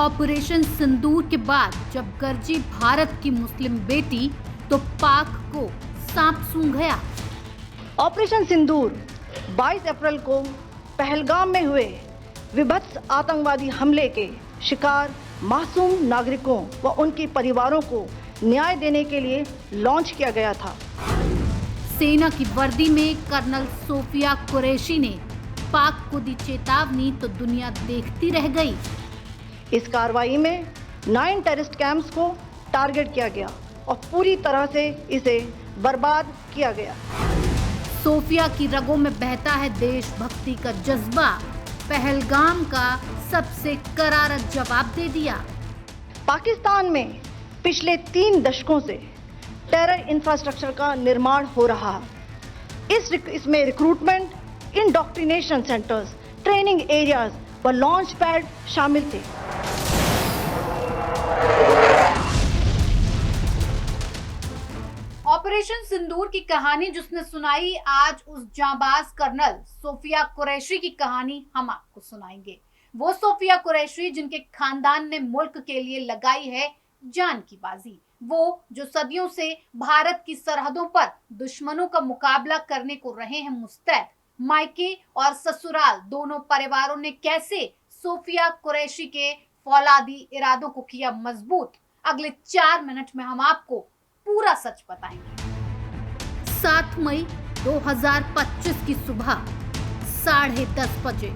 Operation सिंदूर के बाद जब गरजी भारत की मुस्लिम बेटी तो पाक को सांप सूंघ गया। ऑपरेशन सिंदूर 22 अप्रैल को पहलगाम में हुए विभत्स आतंकवादी हमले के शिकार मासूम नागरिकों व उनके परिवारों को न्याय देने के लिए लॉन्च किया गया था। सेना की वर्दी में कर्नल सोफिया कुरैशी ने पाक को दी चेतावनी तो दुनिया देखती रह गई। इस कार्रवाई में 9 टेररिस्ट कैंप्स को टारगेट किया गया और पूरी तरह से इसे बर्बाद किया गया। सोफिया की रगों में बहता है देशभक्ति का जज्बा। पहलगाम का सबसे करारा जवाब दे दिया। पाकिस्तान में पिछले 3 दशकों से टेरर इंफ्रास्ट्रक्चर का निर्माण हो रहा है। इसमें recruitment, indoctrination centres, training areas व लॉन्च पैड शामिल थे। ऑपरेशन सिंदूर की कहानी जिसने सुनाई, आज उस जांबाज कर्नल सोफिया कुरैशी की कहानी हम आपको सुनाएंगे। वो सोफिया कुरैशी जिनके खानदान ने मुल्क के लिए लगाई है जान की बाजी। वो जो सदियों से भारत की सरहदों पर दुश्मनों का मुकाबला करने को रहे हैं मुस्तैद। मायके और ससुराल दोनों परिवारों ने कैसे सोफिया कुरैशी के फौलादी इरादों को किया मजबूत, अगले 4 मिनट में हम आपको पूरा सच बताएंगे। 7 मई 2025 की सुबह 10:30 बजे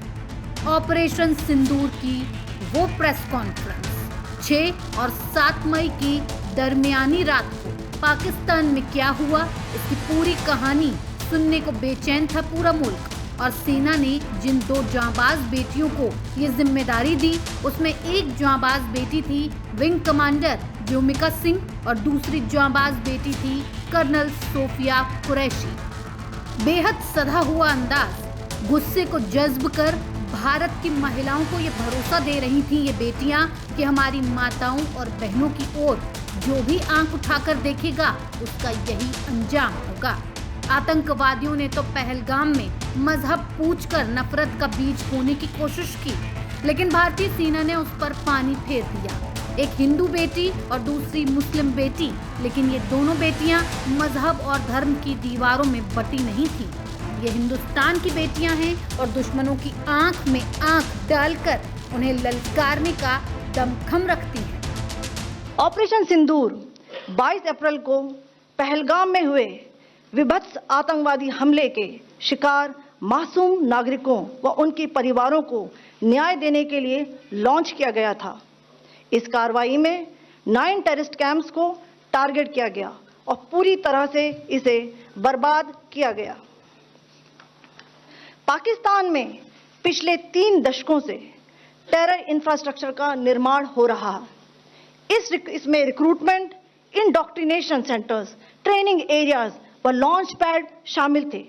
ऑपरेशन सिंदूर की वो प्रेस कॉन्फ्रेंस। 6 और 7 मई की दरमियानी रात को पाकिस्तान में क्या हुआ, इसकी पूरी कहानी सुनने को बेचैन था पूरा मुल्क। और सेना ने जिन 2 जांबाज बेटियों को ये जिम्मेदारी दी, उसमें एक जांबाज बेटी थी विंग कमांडर जोमिका सिंह और दूसरी जांबाज बेटी थी कर्नल सोफिया कुरैशी। बेहद सधा हुआ अंदाज, गुस्से को जज्ब कर भारत की महिलाओं को ये भरोसा दे रही थी ये बेटियां कि हमारी माताओं और बहनों की ओर जो भी आंख उठाकर देखेगा उसका यही अंजाम होगा। आतंकवादियों ने तो पहलगाम में मजहब पूछकर नफरत का बीज बोने की कोशिश की, लेकिन भारतीय सेना ने उस पर पानी फेर दिया। एक हिंदू बेटी और दूसरी मुस्लिम बेटी, लेकिन ये दोनों बेटियां मजहब और धर्म की दीवारों में बटी नहीं थी। ये हिंदुस्तान की बेटियां हैं और दुश्मनों की आंख में आंख डालकर उन्हें ललकारने का दमखम रखती हैं। ऑपरेशन सिंदूर 22 अप्रैल को पहलगाम में हुए विभत्स आतंकवादी हमले के शिकार मासूम नागरिकों व उनके परिवारों को न्याय देने के लिए लॉन्च किया गया था। इस कार्रवाई में 9 टेररिस्ट कैंप्स को टारगेट किया गया और पूरी तरह से इसे बर्बाद किया गया। पाकिस्तान में पिछले 3 दशकों से टेरर इंफ्रास्ट्रक्चर का निर्माण हो रहा है। इसमें recruitment, indoctrination centres, training areas व लॉन्च पैड शामिल थे।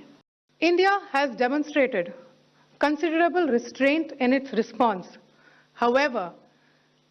India has demonstrated considerable restraint in its response. However,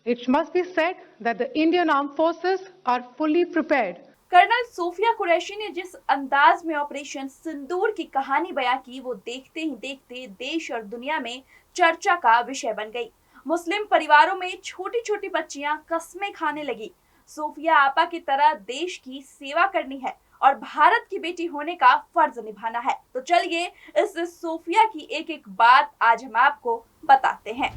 it must be said that the Indian Armed Forces are fully prepared. Colonel Sophia Qureshi ने जिस अंदाज में ऑपरेशन सिंदूर की कहानी बयां की, वो देखते ही देखते देश और दुनिया में चर्चा का विषय बन गई। मुस्लिम परिवारों में छोटी छोटी बच्चियां कस्में खाने लगी, सोफिया आपा की तरह देश की सेवा करनी है और भारत की बेटी होने का फर्ज निभाना है। तो चलिए इस सोफिया की एक एक बात आज हम आपको बताते हैं।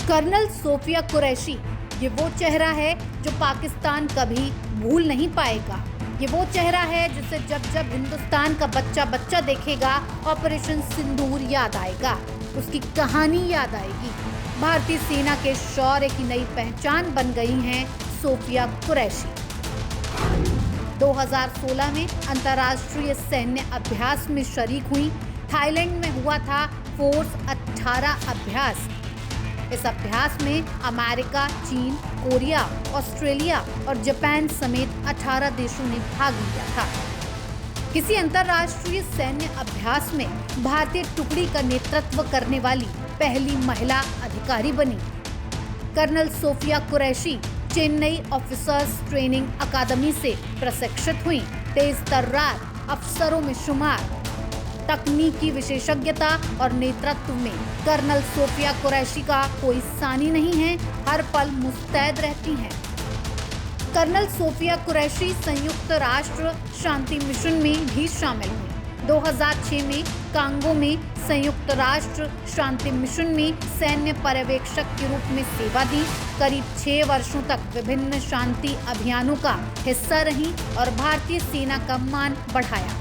कर्नल सोफिया कुरैशी ये वो चेहरा है जो पाकिस्तान कभी भूल नहीं पाएगा। ये वो चेहरा है जिसे जब जब हिंदुस्तान का बच्चा बच्चा देखेगा ऑपरेशन सिंदूर याद आएगा, उसकी कहानी याद आएगी। भारतीय सेना के शौर्य की नई पहचान बन गई हैं सोफिया कुरैशी। 2016 में अंतर्राष्ट्रीय सैन्य अभ्यास में शरीक हुई। थाईलैंड में हुआ था फोर्स 18 अभ्यास। इस अभ्यास में अमेरिका, चीन, कोरिया, ऑस्ट्रेलिया और जापान समेत 18 देशों ने भाग लिया था। किसी अंतर्राष्ट्रीय सैन्य अभ्यास में भारतीय टुकड़ी का नेतृत्व करने वाली पहली महिला अधिकारी बनी। Colonel Sophia Qureshi Chennai officers training academy से प्रशिक्षित हुई। तेज तर्रार अफसरों में शुमार तकनीकी विशेषज्ञता और नेतृत्व में कर्नल सोफिया कुरैशी का कोई सानी नहीं है, हर पल मुस्तैद रहती हैं। कर्नल सोफिया कुरैशी संयुक्त राष्ट्र शांति मिशन में भी शामिल हुई। 2006 में कांगो में संयुक्त राष्ट्र शांति मिशन में सैन्य पर्यवेक्षक के रूप में सेवा दी। करीब 6 वर्षों तक विभिन्न शांति अभियानों का हिस्सा रही और भारतीय सेना का मान बढ़ाया।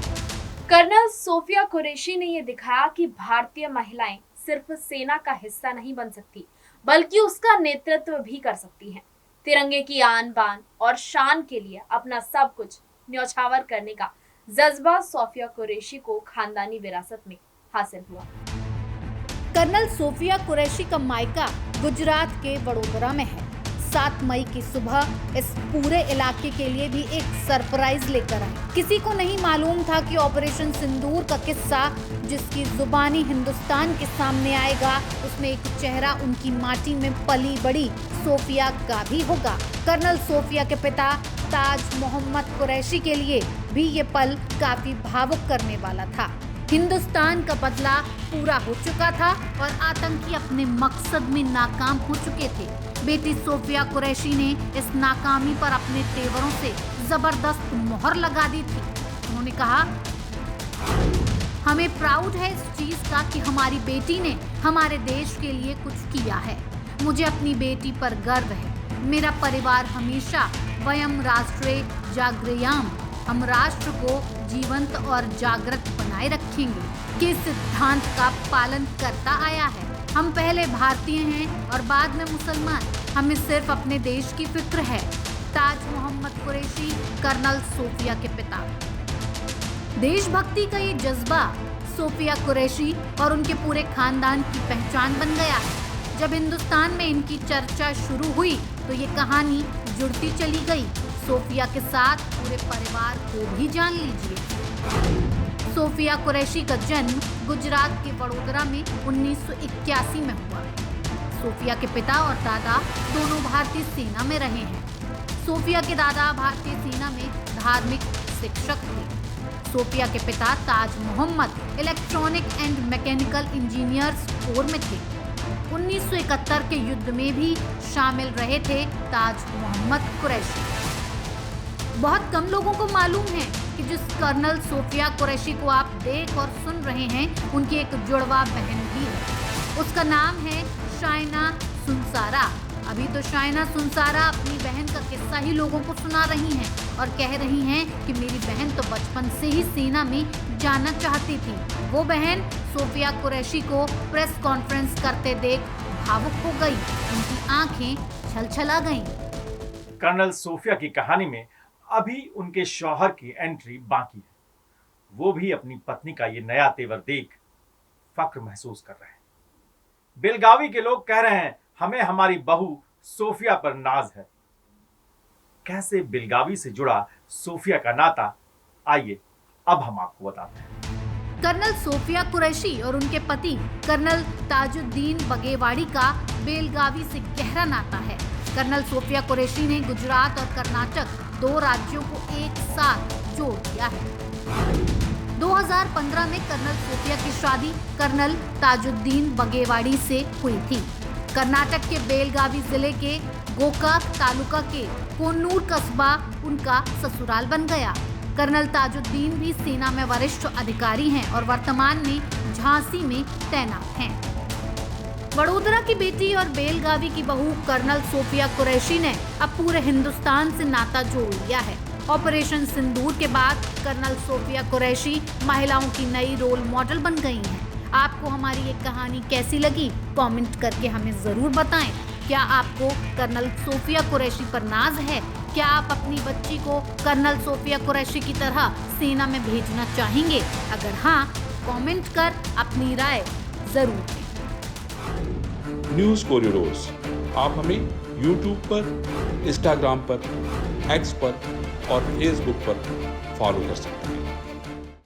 कर्नल सोफिया कुरैशी ने ये दिखाया कि भारतीय महिलाएं सिर्फ सेना का हिस्सा नहीं बन सकती, बल्कि उसका नेतृत्व भी कर सकती हैं। तिरंगे की आन बान और शान के लिए अपना सब कुछ न्यौछावर करने का जज्बा सोफिया कुरैशी को खानदानी विरासत में हासिल हुआ। कर्नल सोफिया कुरैशी का मायका गुजरात के वडोदरा में है। 7 मई की सुबह इस पूरे इलाके के लिए भी एक सरप्राइज लेकर आए। किसी को नहीं मालूम था कि ऑपरेशन सिंदूर का किस्सा जिसकी जुबानी हिंदुस्तान के सामने आएगा, उसमें एक चेहरा उनकी माटी में पली बड़ी सोफिया का भी होगा। कर्नल सोफिया के पिता ताज मोहम्मद कुरैशी के लिए भी ये पल काफी भावुक करने वाला था। हिंदुस्तान का बदला पूरा हो चुका था और आतंकी अपने मकसद में नाकाम हो चुके थे। बेटी सोफिया कुरैशी ने इस नाकामी पर अपने तेवरों से जबरदस्त मोहर लगा दी थी। उन्होंने कहा, हमें प्राउड है इस चीज का कि हमारी बेटी ने हमारे देश के लिए कुछ किया है। मुझे अपनी बेटी पर गर्व है। मेरा परिवार हमेशा वयम राष्ट्रे जागृयाम, हम राष्ट्र को जीवंत और जागृत बनाए रखेंगे के सिद्धांत का पालन करता आया है। हम पहले भारतीय हैं और बाद में मुसलमान। हमें सिर्फ अपने देश की फिक्र है। ताज मोहम्मद कुरैशी, कर्नल सोफिया के पिता। देशभक्ति का ये जज्बा सोफिया कुरैशी और उनके पूरे खानदान की पहचान बन गया है। जब हिंदुस्तान में इनकी चर्चा शुरू हुई तो ये कहानी जुड़ती चली गई। सोफिया के साथ पूरे परिवार को भी जान लीजिए। सोफिया कुरैशी का जन्म गुजरात के वडोदरा में 1981 में हुआ। सोफिया के पिता और दादा दोनों भारतीय सेना में रहे हैं। सोफिया के दादा भारतीय सेना में धार्मिक शिक्षक थे। सोफिया के पिता Taj Mohammad electronic and mechanical engineers corps में थे। 1971 के युद्ध में भी शामिल रहे थे ताज मोहम्मद कुरैशी। बहुत कम लोगों को मालूम है कि जिस कर्नल सोफिया कुरैशी को आप देख और सुन रहे हैं, उनकी एक जुड़वा बहन भी है। उसका नाम है शाइना सुनसारा। अभी तो शाइना सुनसारा अपनी बहन का किस्सा ही लोगों को सुना रही हैं और कह रही हैं कि मेरी बहन तो बचपन से ही सेना में जाना चाहती थी। वो बहन सोफिया कुरैशी को प्रेस कॉन्फ्रेंस करते देख भावुक हो गई। उनकी आंखें छलछला गईं। कर्नल सोफिया की कहानी में अभी उनके शौहर की एंट्री बाकी है। वो भी अपनी पत्नी का ये नया तेवर देख फक्र महसूस कर रहे हैं। बेलगावी के लोग कह रहे हैं, हमें हमारी बहू सोफिया पर नाज है। कैसे बेलगावी से जुड़ा सोफिया का नाता, आइए अब हम आपको बताते हैं। कर्नल सोफिया कुरैशी और उनके पति कर्नल ताजुद्दीन बगेवाड़ी का बेलगावी से गहरा नाता है। कर्नल सोफिया कुरैशी ने गुजरात और कर्नाटक 2 राज्यों को एक साथ जोड़ दिया है। 2015 में कर्नल सोफिया की शादी कर्नल ताजुद्दीन बगेवाड़ी से हुई थी। कर्नाटक के बेलगावी जिले के गोकाक तालुका के कोन्नूर कस्बा उनका ससुराल बन गया। कर्नल ताजुद्दीन भी सेना में वरिष्ठ अधिकारी हैं और वर्तमान में झांसी में तैनात हैं। वडोदरा की बेटी और बेलगावी की बहू कर्नल सोफिया कुरैशी ने अब पूरे हिंदुस्तान से नाता जोड़ लिया है। ऑपरेशन सिंदूर के बाद कर्नल सोफिया कुरैशी महिलाओं की नई रोल मॉडल बन गई हैं। आपको हमारी ये कहानी कैसी लगी, कमेंट करके हमें जरूर बताएं। क्या आपको कर्नल सोफिया कुरैशी पर नाज है? क्या आप अपनी बच्ची को कर्नल सोफिया कुरैशी की तरह सेना में भेजना चाहेंगे? अगर हाँ, कमेंट कर अपनी राय जरूर दें। न्यूज़ कोरिडोर्स आप हमें YouTube पर, Instagram पर, X पर और Facebook पर फॉलो कर सकते हैं।